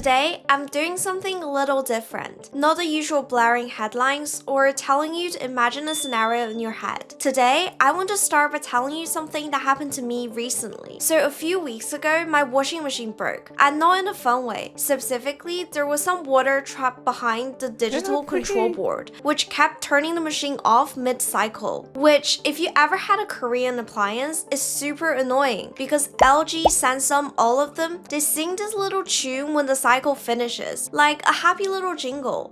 Today, I'm doing something a little different. Not the usual blaring headlines or telling you to imagine a scenario in your head. Today, I want to start by telling you something that happened to me recently. So a few weeks ago, my washing machine broke, and not in a fun way. Specifically, there was some water trapped behind the digital control board, which kept turning the machine off mid-cycle. Which, if you ever had a Korean appliance, is super annoying because LG, Samsung, all of them, they sing this little tune when the cycle finishes, like a happy little jingle.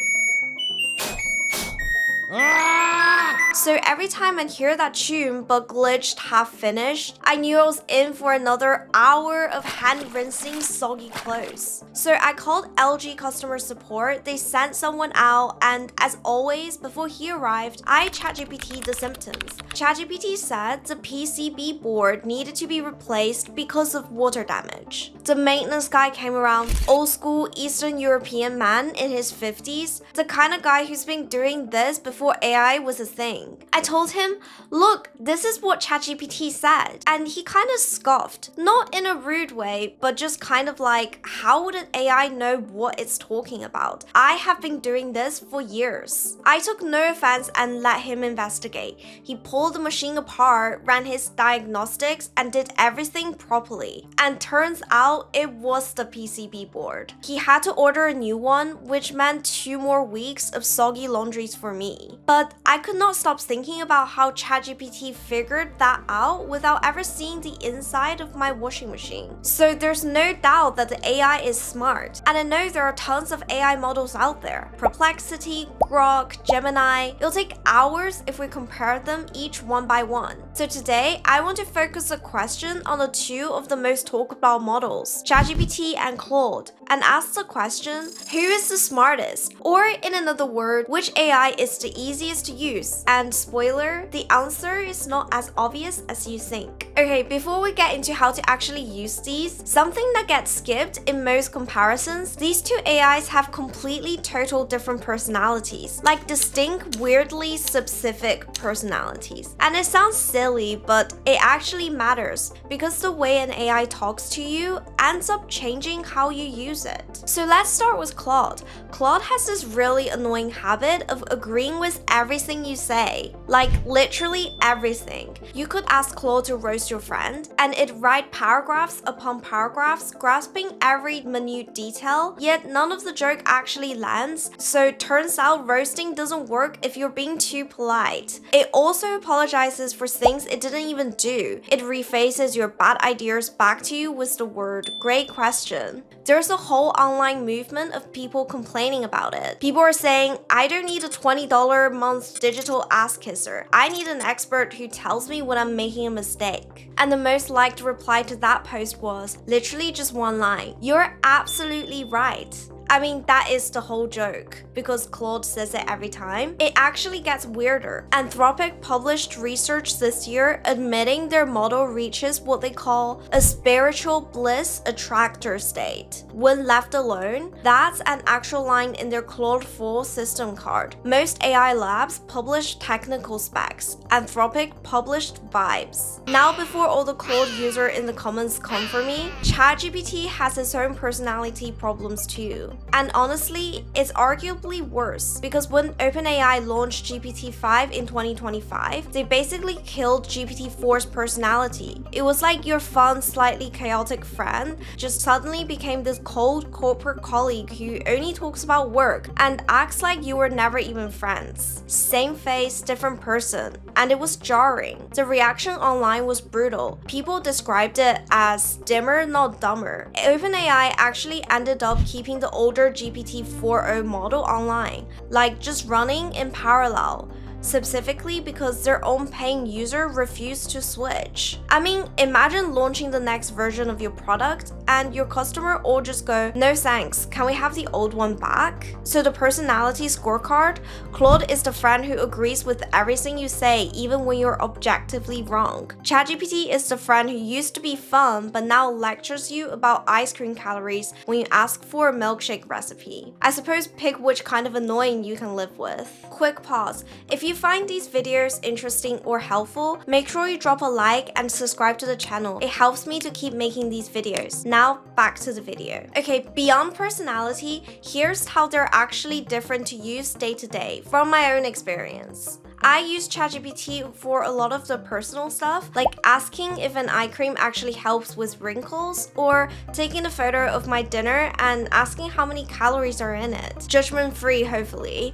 So every time I hear that tune but glitched half finished, I knew I was in for another hour of hand rinsing soggy clothes. So I called LG customer support, they sent someone out, and as always, before he arrived, I ChatGPT the symptoms. ChatGPT said the PCB board needed to be replaced because of water damage. The maintenance guy came around, old school Eastern European man in his 50s, the kind of guy who's been doing this before AI was a thing. I told him, look, this is what ChatGPT said, and he kind of scoffed. Not in a rude way, but just kind of like, how would an AI know what it's talking about? I have been doing this for years. I took no offense and let him investigate. He pulled the machine apart, ran his diagnostics, and did everything properly. And turns out it was the PCB board. He had to order a new one, which meant 2 more weeks of soggy laundries for me. But I could not stop thinking about how ChatGPT figured that out without ever seeing the inside of my washing machine. So there's no doubt that the AI is smart. And I know there are tons of AI models out there. Perplexity, Grok, Gemini. It'll take hours if we compare them each one by one. So today, I want to focus a question on the 2 of the most talked about models, ChatGPT and Claude, and ask the question, who is the smartest? Or in another word, which AI is the easiest to use? And spoiler, the answer is not as obvious as you think. Okay, before we get into how to actually use these, something that gets skipped in most comparisons, these 2 AIs have completely total different personalities, like distinct, weirdly specific personalities. And it sounds silly, but it actually matters because the way an AI talks to you ends up changing how you use it. So let's start with Claude. Claude has this really annoying habit of agreeing with everything you say, like literally everything. You could ask Claude to roast your friend, and it'd write paragraphs upon paragraphs, grasping every minute detail, yet none of the joke actually lands, so turns out roasting doesn't work if you're being too polite. It also apologizes for things it didn't even do. It refaces your bad ideas back to you with the word, great question. There's a whole online movement of people complaining about it. People are saying, I don't need a $20 a month digital ass kisser. I need an expert who tells me when I'm making a mistake. And the most liked reply to that post was literally just one line. You're absolutely right. I mean, that is the whole joke, because Claude says it every time. It actually gets weirder. Anthropic published research this year admitting their model reaches what they call a spiritual bliss attractor state. When left alone, that's an actual line in their Claude 4 system card. Most AI labs publish technical specs. Anthropic published vibes. Now, before all the Claude user in the comments come for me, ChatGPT has its own personality problems too. And honestly, it's arguably worse because when OpenAI launched GPT-5 in 2025, they basically killed GPT-4's personality. It was like your fun, slightly chaotic friend just suddenly became this cold corporate colleague who only talks about work and acts like you were never even friends. Same face, different person. And it was jarring. The reaction online was brutal. People described it as dimmer, not dumber. OpenAI actually ended up keeping the older GPT-4o model online, like just running in parallel, specifically because their own paying user refused to switch. I mean, imagine launching the next version of your product and your customer all just go, no thanks, can we have the old one back? So the personality scorecard, Claude is the friend who agrees with everything you say even when you're objectively wrong. ChatGPT is the friend who used to be fun but now lectures you about ice cream calories when you ask for a milkshake recipe. I suppose pick which kind of annoying you can live with. Quick pause. If you you find these videos interesting or helpful, make sure you drop a like and subscribe to the channel. It helps me to keep making these videos. Now, back to the video. Okay, beyond personality, here's how they're actually different to use day to day from my own experience. I use ChatGPT for a lot of the personal stuff, like asking if an eye cream actually helps with wrinkles, or taking a photo of my dinner and asking how many calories are in it. Judgment-free, hopefully.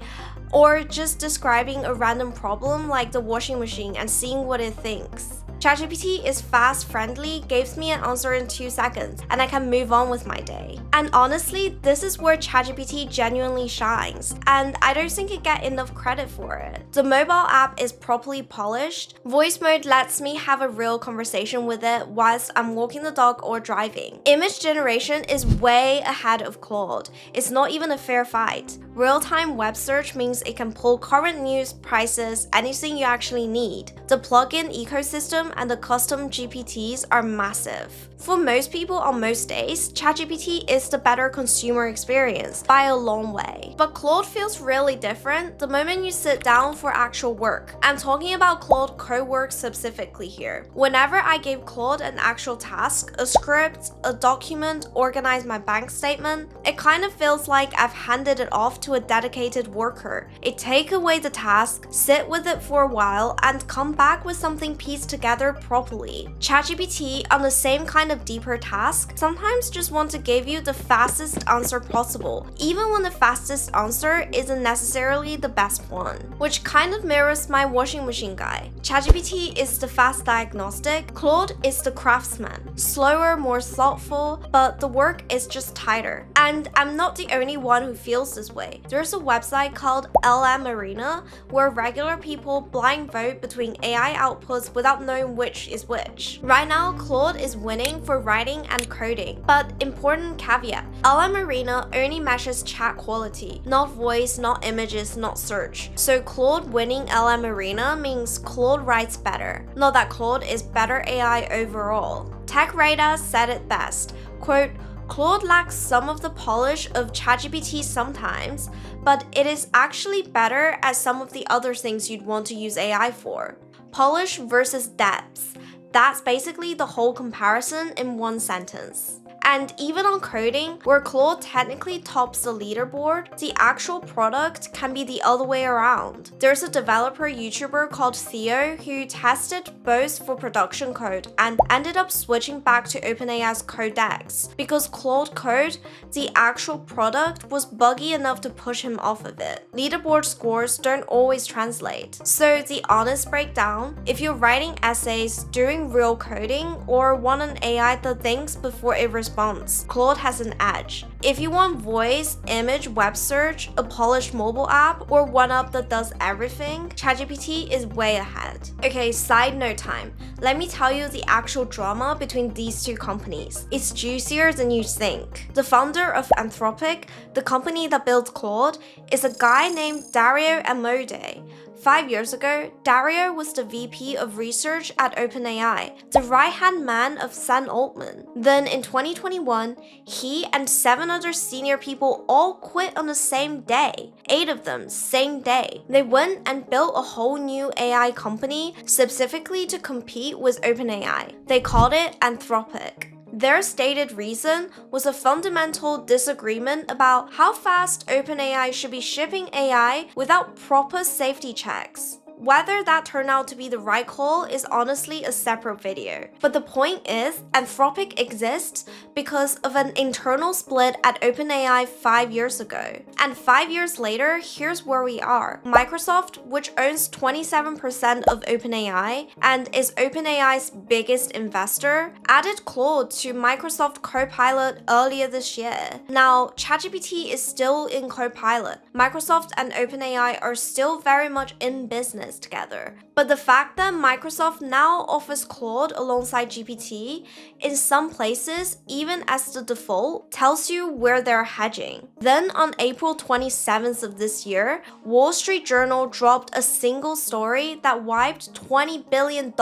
Or just describing a random problem like the washing machine and seeing what it thinks. ChatGPT is fast, friendly, gives me an answer in 2 seconds, and I can move on with my day. And honestly, this is where ChatGPT genuinely shines, and I don't think it gets enough credit for it. The mobile app is properly polished. Voice mode lets me have a real conversation with it whilst I'm walking the dog or driving. Image generation is way ahead of Claude. It's not even a fair fight. Real-time web search means it can pull current news, prices, anything you actually need. The plugin ecosystem and the custom GPTs are massive. For most people on most days, ChatGPT is the better consumer experience by a long way. But Claude feels really different the moment you sit down for actual work. I'm talking about Claude co-work specifically here. Whenever I gave Claude an actual task, a script, a document, organize my bank statement, it kind of feels like I've handed it off to a dedicated worker. It take away the task, sit with it for a while, and come back with something pieced together properly. ChatGPT, on the same kind of deeper task, sometimes just want to give you the fastest answer possible, even when the fastest answer isn't necessarily the best one. Which kind of mirrors my washing machine guy. ChatGPT is the fast diagnostic, Claude is the craftsman. Slower, more thoughtful, but the work is just tighter. And I'm not the only one who feels this way. There's a website called LM Arena where regular people blind vote between AI outputs without knowing which is which. Right now, Claude is winning for writing and coding, but important caveat, LM Arena only measures chat quality, not voice, not images, not search. So Claude winning LM Arena means Claude writes better, not that Claude is better AI overall. Tech Radar said it best, quote, Claude lacks some of the polish of ChatGPT sometimes, but it is actually better at some of the other things you'd want to use AI for. Polish versus depth. That's basically the whole comparison in one sentence. And even on coding, where Claude technically tops the leaderboard, the actual product can be the other way around. There's a developer YouTuber called Theo who tested both for production code and ended up switching back to OpenAI's Codex because Claude Code, the actual product, was buggy enough to push him off of it. Leaderboard scores don't always translate. So the honest breakdown, if you're writing essays, doing real coding, or want an AI that thinks before it responds, Claude has an edge. If you want voice, image, web search, a polished mobile app, or one app that does everything, ChatGPT is way ahead. Okay, side note time. Let me tell you the actual drama between these two companies. It's juicier than you think. The founder of Anthropic, the company that built Claude, is a guy named Dario Amodei. 5 years ago, Dario was the VP of research at OpenAI, the right-hand man of Sam Altman. Then in 2021, he and 7 other senior people all quit on the same day. 8 of them, same day. They went and built a whole new AI company specifically to compete with OpenAI. They called it Anthropic. Their stated reason was a fundamental disagreement about how fast OpenAI should be shipping AI without proper safety checks. Whether that turned out to be the right call is honestly a separate video. But the point is, Anthropic exists because of an internal split at OpenAI 5 years ago. And 5 years later, here's where we are. Microsoft, which owns 27% of OpenAI and is OpenAI's biggest investor, added Claude to Microsoft Copilot earlier this year. Now, ChatGPT is still in Copilot. Microsoft and OpenAI are still very much in business together. But the fact that Microsoft now offers Claude alongside GPT, in some places, even as the default, tells you where they're hedging. Then on April 27th of this year, Wall Street Journal dropped a single story that wiped $20 billion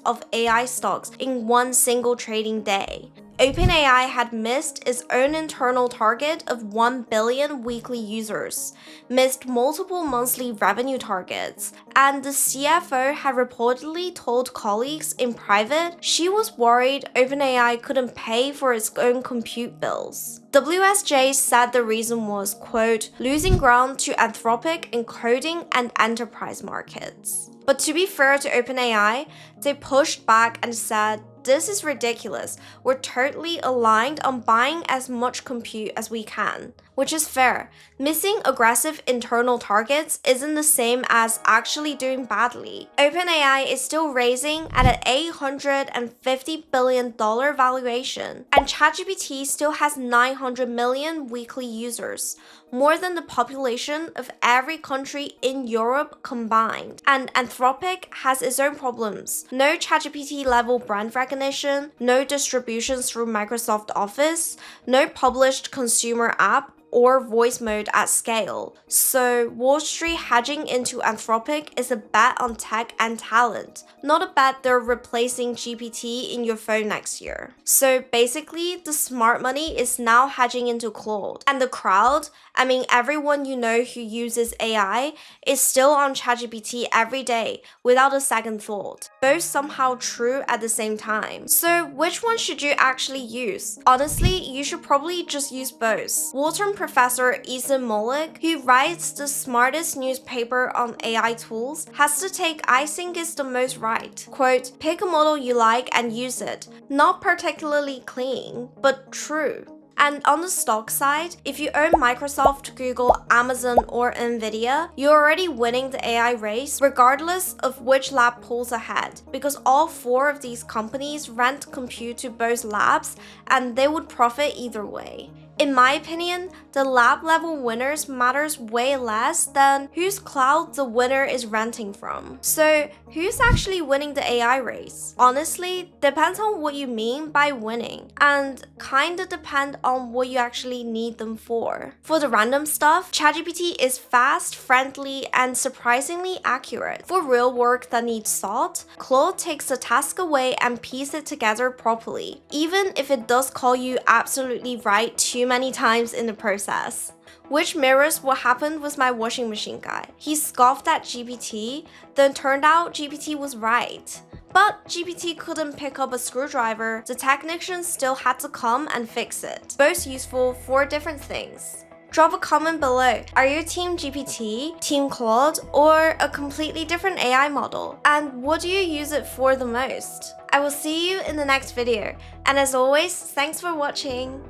of AI stocks in one single trading day. OpenAI had missed its own internal target of 1 billion weekly users, missed multiple monthly revenue targets, and the CFO had reportedly told colleagues in private she was worried OpenAI couldn't pay for its own compute bills. WSJ said the reason was, quote, losing ground to Anthropic in coding and enterprise markets. But to be fair to OpenAI, they pushed back and said, this is ridiculous. We're totally aligned on buying as much compute as we can. Which is fair. Missing aggressive internal targets isn't the same as actually doing badly. OpenAI is still raising at an $850 billion valuation, and ChatGPT still has 900 million weekly users, more than the population of every country in Europe combined. And Anthropic has its own problems. No ChatGPT level brand recognition, no distributions through Microsoft Office, no published consumer app, or voice mode at scale. So Wall Street hedging into Anthropic is a bet on tech and talent, not a bet they're replacing GPT in your phone next year. So basically, the smart money is now hedging into Claude. And the crowd, I mean everyone you know who uses AI, is still on ChatGPT every day without a second thought. Both somehow true at the same time. So which one should you actually use? Honestly, you should probably just use both. Wharton professor Ethan Mollick, who writes the smartest newspaper on AI tools, has to take I think is the most right. Quote, pick a model you like and use it. Not particularly clean, but true. And on the stock side, if you own Microsoft, Google, Amazon, or Nvidia, you're already winning the AI race regardless of which lab pulls ahead, because all four of these companies rent compute to both labs and they would profit either way. In my opinion, the lab level winners matters way less than whose cloud the winner is renting from. So who's actually winning the AI race? Honestly, depends on what you mean by winning, and kinda depend on what you actually need them for. For the random stuff, ChatGPT is fast, friendly, and surprisingly accurate. For real work that needs thought, Claude takes the task away and pieces it together properly, even if it does call you absolutely right too many times in the process. Which mirrors what happened with my washing machine guy. He scoffed at GPT, then turned out GPT was right. But GPT couldn't pick up a screwdriver, the technician still had to come and fix it. Both useful for different things. Drop a comment below. Are you Team GPT, Team Claude, or a completely different AI model? And what do you use it for the most? I will see you in the next video. And as always, thanks for watching.